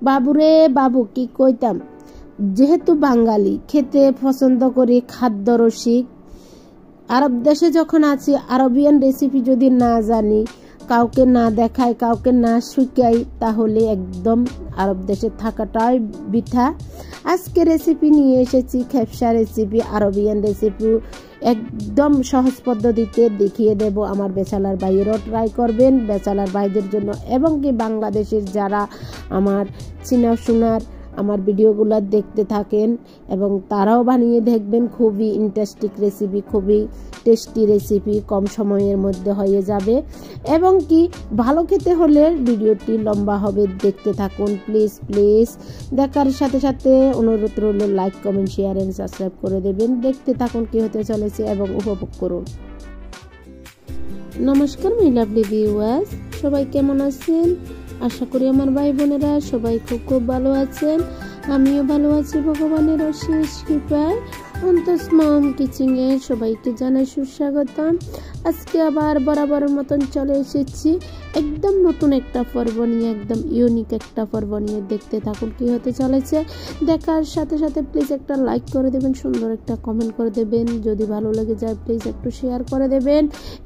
বাবুরে বাবু কি কইতাম, যেহেতু বাঙালি খেতে পছন্দ করি, খাদ্য রসিক, আরব দেশে যখন আছি আরবিয়ান রেসিপি যদি না জানি, কাউকে না দেখাই, কাউকে না শিখাই, তাহলে একদম আরব দেশে থাকাটাই বৃথা। আজকে রেসিপি নিয়ে এসেছি খেপসা রেসিপি, আরবিয়ান রেসিপি, একদম সহজ পদ্ধতিতে দেখিয়ে দেব। আমার বেচালার ভাইয়েরও ট্রাই করবেন, বেচালার ভাইদের জন্য এবং কি বাংলাদেশের যারা আমার চিনাশোনার আমার ভিডিওগুলো দেখতে থাকেন এবং তারাও বানিয়ে দেখবেন। খুবই ইন্টারেস্টিং রেসিপি, খুবই টেস্টি রেসিপি, কম সময়ের মধ্যে হয়ে যাবে এবং কি ভালো খেতে হলে ভিডিওটি লম্বা হবে, দেখতে থাকুন প্লিজ প্লিজ। দেখার সাথে সাথে অনুরোধ রইল like comment share and subscribe করে দেবেন। দেখতে থাকুন কি হতে চলেছে এবং উপভোগ করুন। নমস্কার মাই লাভলি ভিউয়ার্স, সবাই কেমন আছেন? আশা করি আমার ভাই বোনেরা সবাই খুব খুব ভালো আছেন। আমিও ভালো আছি ভগবানের অশেষ কৃপায়। অন্তস মম কিচেনে সবাইকে জানাই সুস্বাগতম। আজকে আবার বরাবরের মতন চলে এসেছি একদম নতুন একটা পর্ব নিয়ে, একদম ইউনিক একটা পর্ব নিয়ে। দেখতে থাকুন কি হতে চলেছে। দেখার সাথে সাথে প্লিজ একটা লাইক করে দেবেন, সুন্দর একটা কমেন্ট করে দেবেন, যদি ভালো লেগে যায় প্লিজ একটু শেয়ার করে দেবেন।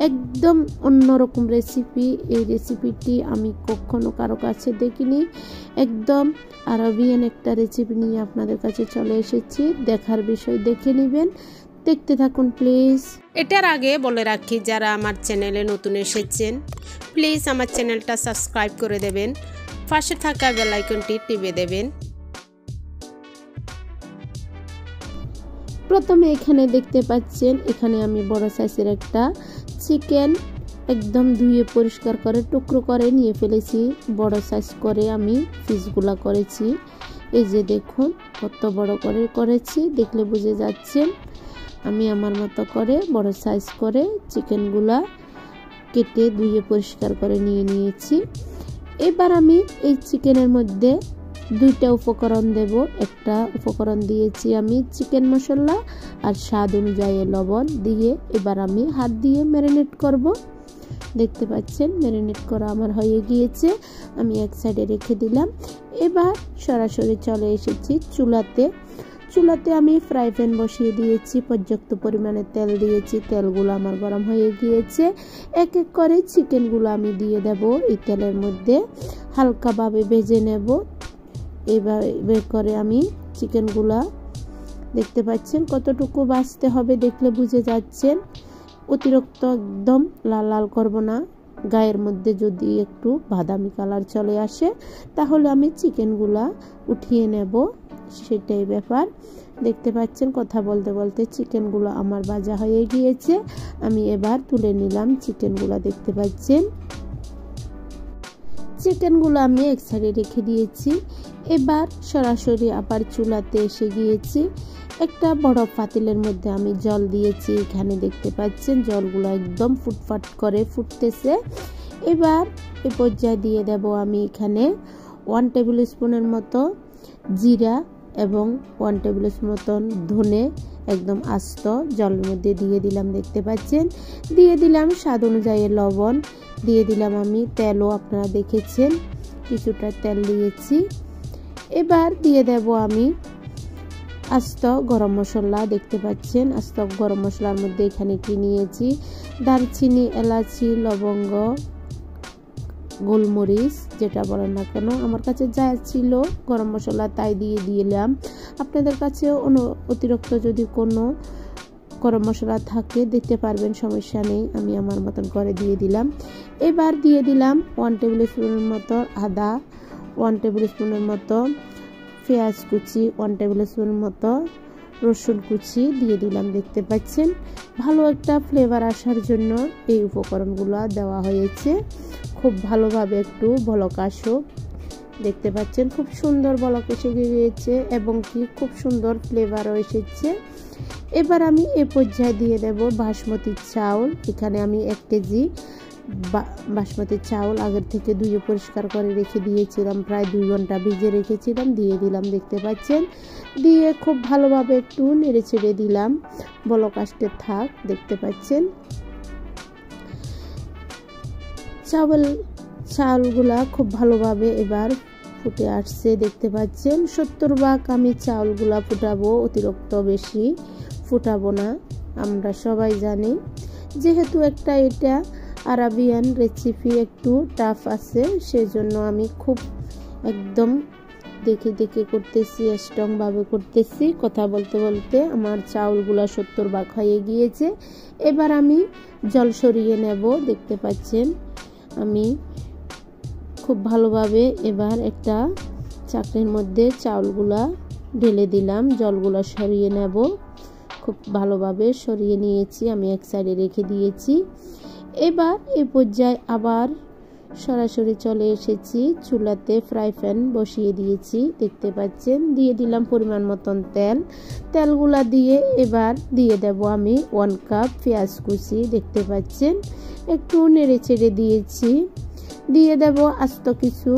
একদম অন্যরকম রেসিপি, এই রেসিপিটি আমি কখনো কারো কাছে দেখিনি। একদম আরবিয়ান একটা রেসিপি নিয়ে আপনাদের কাছে চলে এসেছি। দেখার বিষয় দেখে নেবেন, দেখতে থাকুন প্লিজ। এটার আগে বলে রাখি, যারা আমার চ্যানেলে নতুন এসেছেন প্লিজ আমার চ্যানেলটা সাবস্ক্রাইব করে দেবেন, পাশে থাকা বেল আইকনটি টিপে দেবেন। প্রথমে এখানে দেখতে পাচ্ছেন, এখানে আমি বড় সাইজের একটা চিকেন একদম ধুয়ে পরিষ্কার করে টুকরো করে নিয়ে ফেলেছি। বড় সাইজ করে আমি পিসগুলা করেছি। এই যে দেখুন কত বড় করে করেছি, দেখলে বুঝে যাচ্ছেন। আমি আমার মতো করে বড় সাইজ করে চিকেনগুলা কেটে ধুয়ে পরিষ্কার করে নিয়ে নিয়েছি। এবার আমি এই চিকেনের মধ্যে দুইটা উপকরণ দেব। একটা উপকরণ দিয়েছি আমি চিকেন মশলা আর স্বাদ অনুযায়ী লবণ দিয়ে, এবার আমি হাত দিয়ে ম্যারিনেট করব। দেখতে পাচ্ছেন ম্যারিনেট করা আমার হয়ে গিয়েছে, আমি এক সাইডে রেখে দিলাম। এবার সরাসরি চলে এসেছি চুলাতে। চুলাতে আমি ফ্রাই প্যান বসিয়ে দিয়েছি, পর্যাপ্ত পরিমাণে তেল দিয়েছি, তেলগুলো আমার গরম হয়ে গিয়েছে। এক এক করে চিকেনগুলো আমি দিয়ে দেব এই তেলের মধ্যে, হালকাভাবে ভেজে নেব। এইভাবে করে আমি চিকেনগুলা, দেখতে পাচ্ছেন কতটুকু ভাজতে হবে, দেখলে বুঝে যাচ্ছেন। অতিরিক্ত একদম লাল লাল করব না, গায়ের মধ্যে যদি একটু বাদামি কালার চলে আসে তাহলে আমি চিকেনগুলা উঠিয়ে নেব, সেটাই ব্যাপার। দেখতে পাচ্ছেন কথা বলতে বলতে চিকেনগুলো আমার ভাজা হয়ে গিয়েছে। আমি এবার তুলে নিলাম চিকেনগুলো, দেখতে পাচ্ছেন চিকেনগুলো আমি এক সাইডে রেখে দিয়েছি। এবার সরাসরি আবার চুলাতে এসে গিয়েছি। একটা বড় পাতিলের মধ্যে আমি জল দিয়েছি, এখানে দেখতে পাচ্ছেন জলগুলো একদম ফুটফাট করে ফুটতেছে। এবার এই পর্যায়ে দিয়ে দেব আমি এখানে 1 টেবিল স্পুনের মতো জিরা এবং 1 টেবিল স্পুন মতন ধনে একদম আস্ত জলের মধ্যে দিয়ে দিলাম, দেখতে পাচ্ছেন। দিয়ে দিলাম স্বাদ অনুযায়ী লবণ, দিয়ে দিলাম আমি তেলও, আপনারা দেখেছেন কিছুটা তেল দিয়েছি। এবার দিয়ে দেব আমি আস্ত গরম মশলা, দেখতে পাচ্ছেন আস্ত গরম মশলার মধ্যে এখানে কি নিয়েছি, দারচিনি, এলাচি, লবঙ্গ, গোলমরিচ, যেটা বলেন না কেন, আমার কাছে যা ছিল গরম মশলা তাই দিয়ে দিলাম। আপনাদের কাছে অতিরিক্ত যদি কোনো গরম মশলা থাকে দিতে পারবেন, সমস্যা নেই, আমি আমার মতন করে দিয়ে দিলাম। এবার দিয়ে দিলাম 1 টেবিল স্পুনের মতো আদা, 1 টেবিল স্পুনের মতো পেঁয়াজ কুচি, 1 টেবিল স্পুনের মতো রসুন কুচি দিয়ে দিলাম, দেখতে পাচ্ছেন। ভালো একটা ফ্লেভার আসার জন্য এই উপকরণগুলো দেওয়া হয়েছে। খুব ভালোভাবে একটু বলক আসুক, দেখতে পাচ্ছেন খুব সুন্দর বলক এসে গিয়েছে এবং কি খুব সুন্দর ফ্লেভারও এসেছে। এবার আমি এ পর্যায়ে দিয়ে দেব বাসমতি চাউল। এখানে আমি 1 কেজি বাসমতি চাউল আগের থেকে ধুয়ে পরিষ্কার করে রেখে দিয়েছিলাম, প্রায় 2 ঘন্টা ভিজে রেখেছিলাম, দিয়ে দিলাম, দেখতে পাচ্ছেন। দিয়ে খুব ভালোভাবে একটু নেড়ে ছেড়ে দিলাম, বলক আসতে থাক, দেখতে পাচ্ছেন। চাউলগুলা খুব ভালোভাবে এবার ফুটে আসছে দেখতে পাচ্ছেন। 70 ভাগ আমি চাউলগুলা ফুটাবো, অতিরিক্ত বেশি ফুটাবো না। আমরা সবাই জানি যেহেতু এটা আরাবিয়ান রেসিপি একটু টাফ আছে, সেজন্য আমি খুব একদম দেখে দেখে করতেছি, স্ট্রং ভাবে করতেছি। কথা বলতে বলতে আমার চাউলগুলা 70 ভাগ হয়ে গিয়েছে। এবার আমি জল সরিয়ে নেব। দেখতে পাচ্ছেন আমি খুব ভালোভাবে এবার একটা চাকরির মধ্যে চাউলগুলা ঢেলে দিলাম, জলগুলা সরিয়ে নেব। খুব ভালোভাবে সরিয়ে নিয়েছি, আমি এক সাইডে রেখে দিয়েছি। এবার এই পর্যায়ে আবার সরাসরি চলে এসেছি চুলাতে, ফ্রাই প্যান বসিয়ে দিয়েছি। দেখতে পাচ্ছেন দিয়ে দিলাম পরিমাণ মতন তেল। তেলগুলা দিয়ে এবার দিয়ে দেব আমি 1 কাপ পেঁয়াজ কুচি। দেখতে পাচ্ছেন একটু নেড়ে চেড়ে দিয়েছি। দিয়ে দেব আস্ত কিছু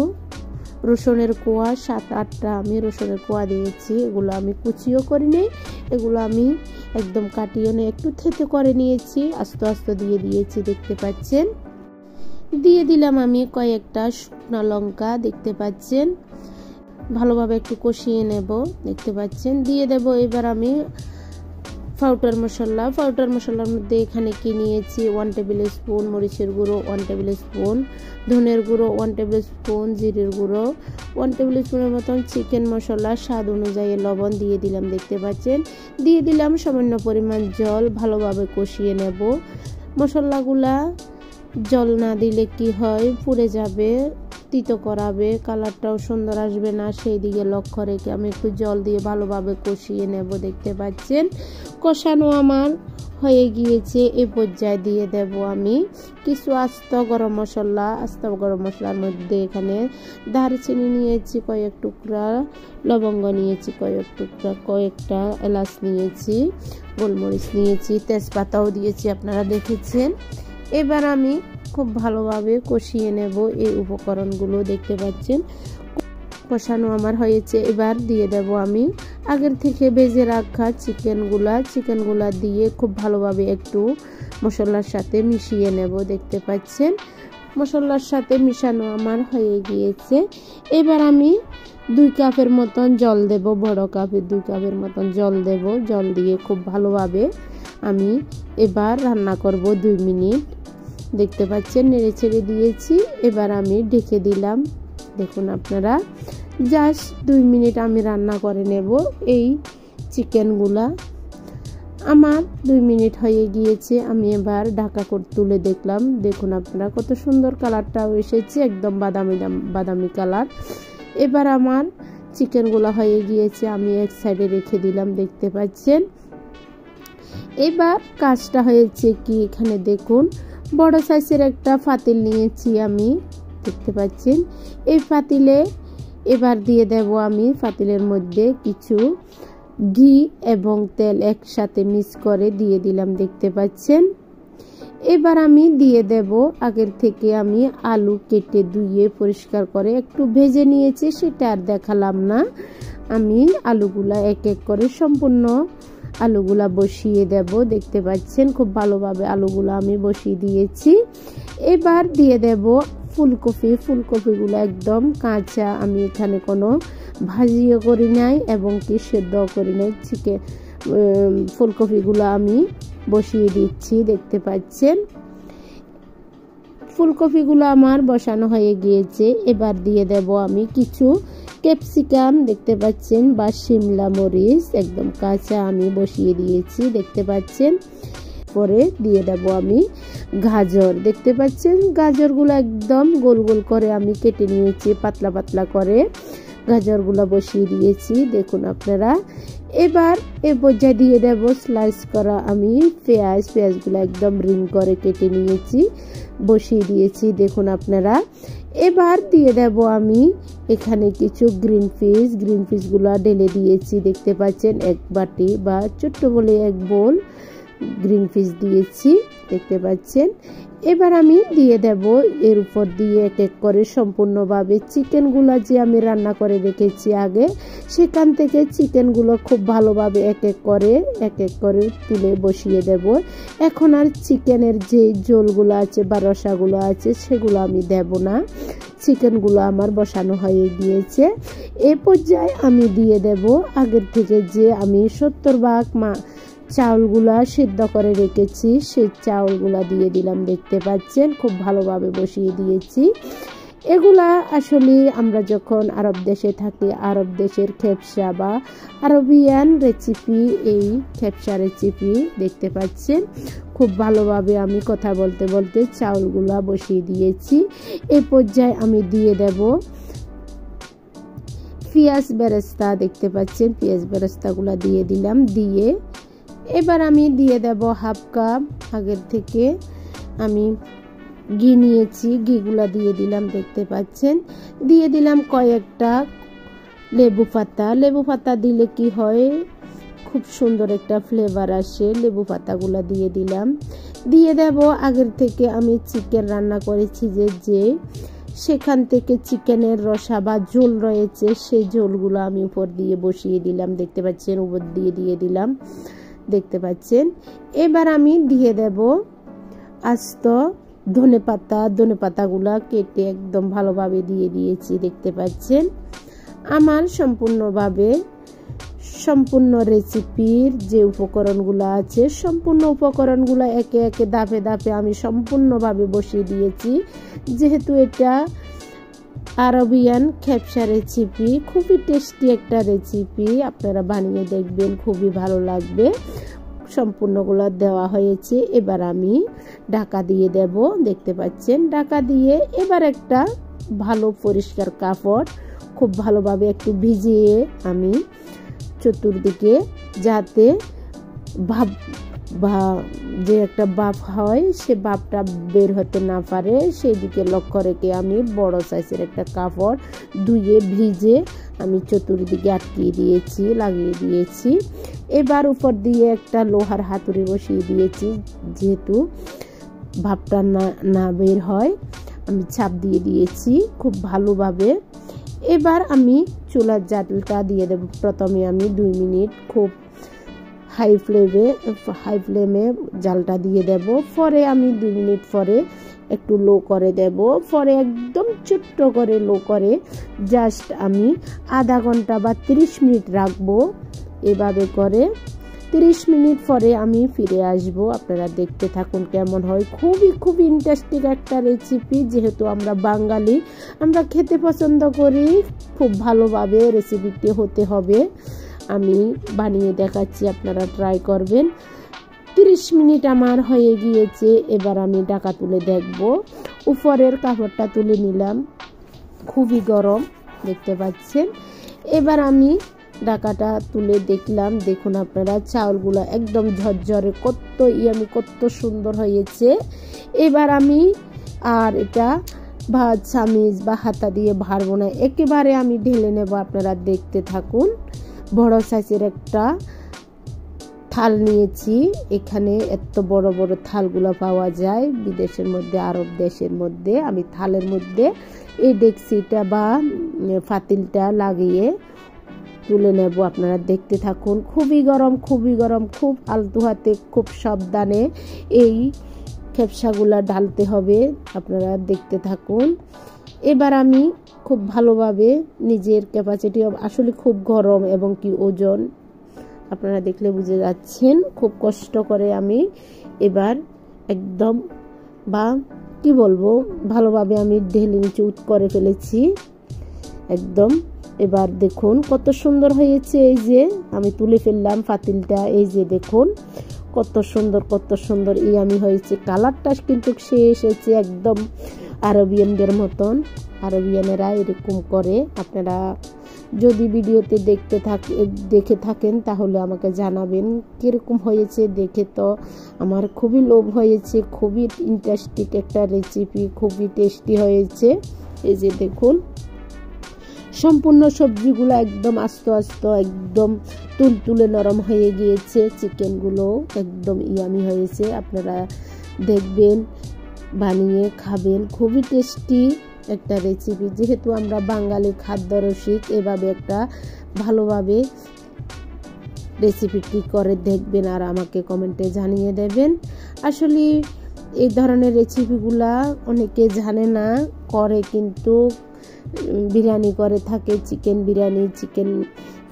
রসুনের কোয়া, 7-8টা আমি রসুনের কোয়া দিয়েছি। এগুলো আমি কুচিও করিনি, এগুলো আমি একদম কাটিয়ে নিয়ে একটু থেতে করে নিয়েছি, আস্তে আস্তে দিয়ে দিয়েছি। দেখতে পাচ্ছেন দিয়ে দিলাম আমি কয়েকটা শুকনো লঙ্কা। দেখতে পাচ্ছেন ভালোভাবে একটু কষিয়ে নেব। দেখতে পাচ্ছেন দিয়ে দেব এবার আমি পাউডার মশলা। পাউডার মশলার মধ্যে এখানে কি নিয়েছি 1 টেবিল স্পুন মরিচের গুঁড়ো, 1 টেবিল স্পুন ধনের গুঁড়ো, 1 টেবিল স্পুন জিরের গুঁড়ো, 1 টেবিল স্পুনের মতন চিকেন মশলা, স্বাদ অনুযায়ী লবণ দিয়ে দিলাম। দেখতে পাচ্ছেন দিয়ে দিলাম সামান্য পরিমাণ জল। ভালোভাবে কষিয়ে নেব। মশলাগুলা জল না দিলে কি হয়, পুড়ে যাবে, তিতো করাবে, কালারটাও সুন্দর আসবে না, সেই দিকে লক্ষ্য রেখে আমি একটু জল দিয়ে ভালোভাবে কষিয়ে নেব। দেখতে পাচ্ছেন কষানো আমার হয়ে গিয়েছে। এই পর্যায়ে দিয়ে দেব আমি কিছু আস্ত গরম মশলা। আস্ত গরম মশলার মধ্যে এখানে দারচিনি নিয়েছি কয়েক টুকরা, লবঙ্গ নিয়েছি কয়েক টুকরা, কয়েকটা এলাচ নিয়েছি, গোলমরিচ নিয়েছি, তেজপাতাও দিয়েছি, আপনারা দেখেছেন। এবার আমি খুব ভালোভাবে কষিয়ে নেব এই উপকরণগুলো। দেখতে পাচ্ছেন কষানো আমার হয়েছে। এবার দিয়ে দেব আমি আগের থেকে ভেজে রাখা চিকেনগুলা দিয়ে খুব ভালোভাবে একটু মশলার সাথে মিশিয়ে নেব। দেখতে পাচ্ছেন মশলার সাথে মিশানো আমার হয়ে গিয়েছে। এবার আমি 2 কাপের মতন জল দেব, বড় কাপের 2 কাপের মতন জল দেব। জল দিয়ে খুব ভালোভাবে আমি এবার রান্না করব 2 মিনিট। দেখতে পাচ্ছেন নেড়ে ছেড়ে দিয়েছি। এবার আমি ঢেকে দিলাম। দেখুন আপনারা জাস্ট 2 মিনিট আমি রান্না করে নেব এই চিকেনগুলা। আমার 2 মিনিট হয়ে গিয়েছে। আমি এবার ঢাকা করে তুলে দেখলাম। দেখুন আপনারা কত সুন্দর কালারটাও এসেছে, একদম বাদামি কালার। এবার আমার চিকেনগুলা হয়ে গিয়েছে, আমি এক সাইডে রেখে দিলাম। দেখতে পাচ্ছেন এবার কাজটা হয়েছে কি, এখানে দেখুন বড় সাইজের একটা পাতিল নিয়েছি আমি। দেখতে পাচ্ছেন এই পাতিলে এবার দিয়ে দেব আমি পাতিলের মধ্যে কিছু ঘি এবং তেল একসাথে মিক্স করে দিয়ে দিলাম। দেখতে পাচ্ছেন এবার আমি দিয়ে দেব আগের থেকে আমি আলু কেটে ধুয়ে পরিষ্কার করে একটু ভেজে নিয়েছি, সেটা আর দেখালাম না। আমি আলুগুলা এক এক করে সম্পূর্ণ আলুগুলা বসিয়ে দেব। দেখতে পাচ্ছেন খুব ভালোভাবে আলুগুলা আমি বসিয়ে দিয়েছি। এবার দিয়ে দেব ফুলকপিগুলো একদম কাঁচা, আমি এখানে কোনো ভাজিও করি নাই এবং কি সেদ্ধ করি নাই। ফুলকপিগুলো আমি বসিয়ে দিচ্ছি। দেখতে পাচ্ছেন ফুলকপিগুলো আমার বসানো হয়ে গিয়েছে। এবার দিয়ে দেব আমি কিছু ক্যাপসিকাম, দেখতে পাচ্ছেন, বা শিমলা মরিচ একদম কাঁচা আমি বসিয়ে দিয়েছি। দেখতে পাচ্ছেন পরে দিয়ে দেব আমি গাজর। দেখতে পাচ্ছেন গাজরগুলো একদম গোল গোল করে আমি কেটে নিয়েছি, পাতলা পাতলা করে গাজরগুলো বসিয়ে দিয়েছি। দেখুন আপনারা এবার এ পর্যায়ে দিয়ে দেব স্লাইস করা আমি পেঁয়াজগুলো একদম রিং করে কেটে নিয়েছি, বসিয়ে দিয়েছি। দেখুন আপনারা এবার দিয়ে দেব আমি এখানে কিছু গ্রিন পিসগুলো ঢেলে দিয়েছি। দেখতে পাচ্ছেন এক বাটি বা ছোট্ট বলে এক বোল গ্রিন পিস দিয়েছি, দেখতে পাচ্ছেন। এবার আমি দিয়ে দেব এর উপর দিয়ে এক এক করে সম্পূর্ণভাবে চিকেনগুলো যে আমি রান্না করে রেখেছি আগে, সেখান থেকে চিকেনগুলো খুব ভালোভাবে এক এক করে তুলে বসিয়ে দেব। এখন আর চিকেনের যে ঝোলগুলো আছে বা রসাগুলো আছে সেগুলো আমি দেব না, চিকেনগুলো আমার বসানো হয়ে গিয়েছে। এ পর্যায়ে আমি দিয়ে দেব আগের থেকে যে আমি 70 ভাগ চাউলগুলা সিদ্ধ করে রেখেছি, সেই চাউলগুলা দিয়ে দিলাম, দেখতে পাচ্ছেন। খুব ভালোভাবে বসিয়ে দিয়েছি। এগুলা আসলে আমরা যখন আরব দেশে থাকি, আরব দেশের খেপসা বা আরবিয়ান রেসিপি, এই খেপসা রেসিপি, দেখতে পাচ্ছেন। খুব ভালোভাবে আমি কথা বলতে বলতে চাউলগুলা বসিয়ে দিয়েছি। এই পর্যায়ে আমি দিয়ে দেব পেঁয়াজ বেরেস্তা, দেখতে পাচ্ছেন। পেঁয়াজ বেরেস্তাগুলা দিয়ে দিলাম। দিয়ে এবার আমি দিয়ে দেব হাফ কাপ আগের থেকে আমি ঘি নিয়েছি, ঘিগুলা দিয়ে দিলাম, দেখতে পাচ্ছেন। দিয়ে দিলাম কয়েকটা লেবু পাতা দিলে কি হয়, খুব সুন্দর একটা ফ্লেভার আসে। লেবু পাতাগুলা দিয়ে দিলাম। দিয়ে দেব আগের থেকে আমি চিকেন রান্না করেছি যে সেখান থেকে চিকেনের রসা বা ঝোল রয়েছে, সেই ঝোলগুলো আমি উপর দিয়ে বসিয়ে দিলাম, দেখতে পাচ্ছেন। উপর দিয়ে দিলাম, দেখতে পাচ্ছেন। এবার আমি দিয়ে দেব আস্ত ধনে পাতাগুলা কেটে একদম ভালোভাবে দিয়ে দিয়েছি, দেখতে পাচ্ছেন। আমার সম্পূর্ণ রেসিপির যে উপকরণগুলো আছে, সম্পূর্ণ উপকরণগুলো একে একে ধাপে ধাপে আমি সম্পূর্ণভাবে বসিয়ে দিয়েছি। যেহেতু এটা আরবিয়ান খেপসা রেসিপি, খুবই টেস্টি একটা রেসিপি, আপনারা বানিয়ে দেখবেন, খুবই ভালো লাগবে। সম্পূর্ণগুলো দেওয়া হয়েছে। এবার আমি ঢাকা দিয়ে দেব, দেখতে পাচ্ছেন। ঢাকা দিয়ে এবার একটা ভালো পরিষ্কার কাপড় খুব ভালোভাবে একটু ভিজিয়ে আমি চতুর্দিকে, যাতে যে একটা বাপ হয় সে বাপটা বের হতে না পারে, সেই দিকে লক্ষ্য রেখে আমি বড় সাইজের একটা কাপড় ধুয়ে ভিজে আমি চতুর্দিকে লাগিয়ে দিয়েছি। এবার উপর দিয়ে একটা লোহার হাতুড়ি বসিয়ে দিয়েছি, যেহেতু ভাপটা না বের হয়, আমি চাপ দিয়ে দিয়েছি খুব ভালোভাবে। এবার আমি চুলার জালটা দিয়ে দেব। প্রথমে আমি 2 মিনিট খুব হাই ফ্লেমে জালটা দিয়ে দেব। পরে আমি 2 মিনিট পরে একটু লো করে দেব। পরে একদম ছোট্ট করে লো করে জাস্ট আমি আধা ঘন্টা বা 30 মিনিট রাখবো। এভাবে করে 30 মিনিট পরে আমি ফিরে আসব। আপনারা দেখতে থাকুন কেমন হয়। খুবই ইন্টারেস্টিং একটা রেসিপি। যেহেতু আমরা বাঙালি, আমরা খেতে পছন্দ করি, খুব ভালোভাবে রেসিপিটি হতে হবে। আমি বানিয়ে দেখাচ্ছি, আপনারা ট্রাই করবেন। 30 মিনিট আমার হয়ে গিয়েছে। এবার আমি ঢাকা তুলে দেখব। উপরের কাপড়টা তুলে নিলাম, খুবই গরম, দেখতে পাচ্ছেন। এবার আমি ঢাকাটা তুলে দেখলাম, দেখুন আপনারা চাউলগুলো একদম ঝরঝরে, কত সুন্দর হয়েছে। এবার আমি আর এটা চামিচ বা হাতা দিয়ে ভাড়বো না, একেবারে আমি ঢেলে নেব। আপনারা দেখতে থাকুন। বড় সাইজের একটা থাল নিয়েছি। এখানে এত বড় বড় থালগুলো পাওয়া যায় বিদেশের মধ্যে, আরব দেশের মধ্যে। আমি থালের মধ্যে এই ডেকচিটা বা পাতিলটা লাগিয়ে তুলে নেব। আপনারা দেখতে থাকুন। খুবই গরম, খুব আলতু হাতে, খুব সাবধানে এই খেপসাগুলা ঢালতে হবে। আপনারা দেখতে থাকুন। এবার আমি খুব ভালোভাবে নিজের ক্যাপাসিটি, আসলে খুব গরম এবং কি ওজন, আপনারা দেখলে বুঝে যাচ্ছেন। খুব কষ্ট করে আমি এবার একদম কি বলবো, ভালোভাবে আমি ঢেলে নিচে করে ফেলেছি একদম। এবার দেখুন কত সুন্দর হয়েছে। এই যে আমি তুলে ফেললাম পাতিলটা, এই যে দেখুন কত সুন্দর ইয়ামি হয়েছে। কালারটা কিন্তু সে এসেছে একদম আরবিয়ানদের মতন। আরবিয়ানেরা এরকম করে। আপনারা যদি ভিডিওতে দেখে থাকেন তাহলে আমাকে জানাবেন কিরকম হয়েছে। দেখে তো আমার খুবই লোভ হয়েছে। খুবই ইন্টারেস্টিং একটা রেসিপি, খুবই টেস্টি হয়েছে। এই যে দেখুন সম্পূর্ণ সবজিগুলো একদম আস্ত আস্ত একদম তুলতুলে নরম হয়ে গিয়েছে, চিকেনগুলো একদম ইয়ামি হয়েছে। আপনারা দেখবেন, বানিয়ে খাবেন, খুবই টেস্টি একটা রেসিপি। যেহেতু আমরা বাঙালি খাদ্য রসিক, এভাবে একটা ভালোভাবে রেসিপিটি করে দেখবেন আর আমাকে কমেন্টে জানিয়ে দেবেন। আসলে এই ধরনের রেসিপিগুলা অনেকে জানে না, করে কিন্তু বিরিয়ানি করে থাকে, চিকেন বিরিয়ানি, চিকেন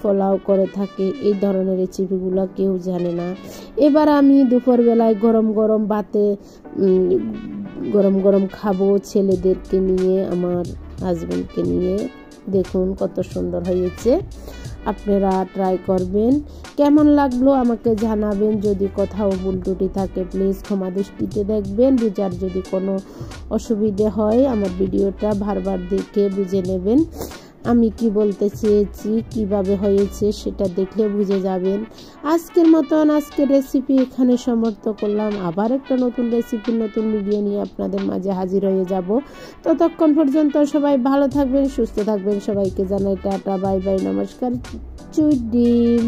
পোলাও করে থাকে, এই ধরনের রেসিপিগুলো কেউ জানে না। এবার আমি দুপুরবেলায় গরম গরম ভাতে গরম গরম খাবো ছেলেদেরকে নিয়ে, আমার হাজবেন্ডকে নিয়ে। দেখুন কত সুন্দর হয়েছে, আপনারা ট্রাই করবেন। কেমন লাগলো আমাকে জানাবেন, যদি কোথাও ভুল ত্রুটি থাকে প্লিজ ক্ষমা দৃষ্টিতে দেখবেন। বুঝার যদি কোনো অসুবিধে হয় আমার ভিডিওটা বারবার দেখে বুঝে নেবেন আমি কি বলতে চেয়েছি, কিভাবে হয়েছে সেটা দেখলে বুঝে যাবেন। আজকের মতন আজকের রেসিপি এখানে সমাপ্ত করলাম। আবার একটা নতুন রেসিপি, নতুন ভিডিও নিয়ে আপনাদের মাঝে হাজির হয়ে যাব। ততক্ষণ পর্যন্ত সবাই ভালো থাকবেন, সুস্থ থাকবেন। সবাইকে জানাই টাটা, বাই বাই, নমস্কার, চুই ডিম।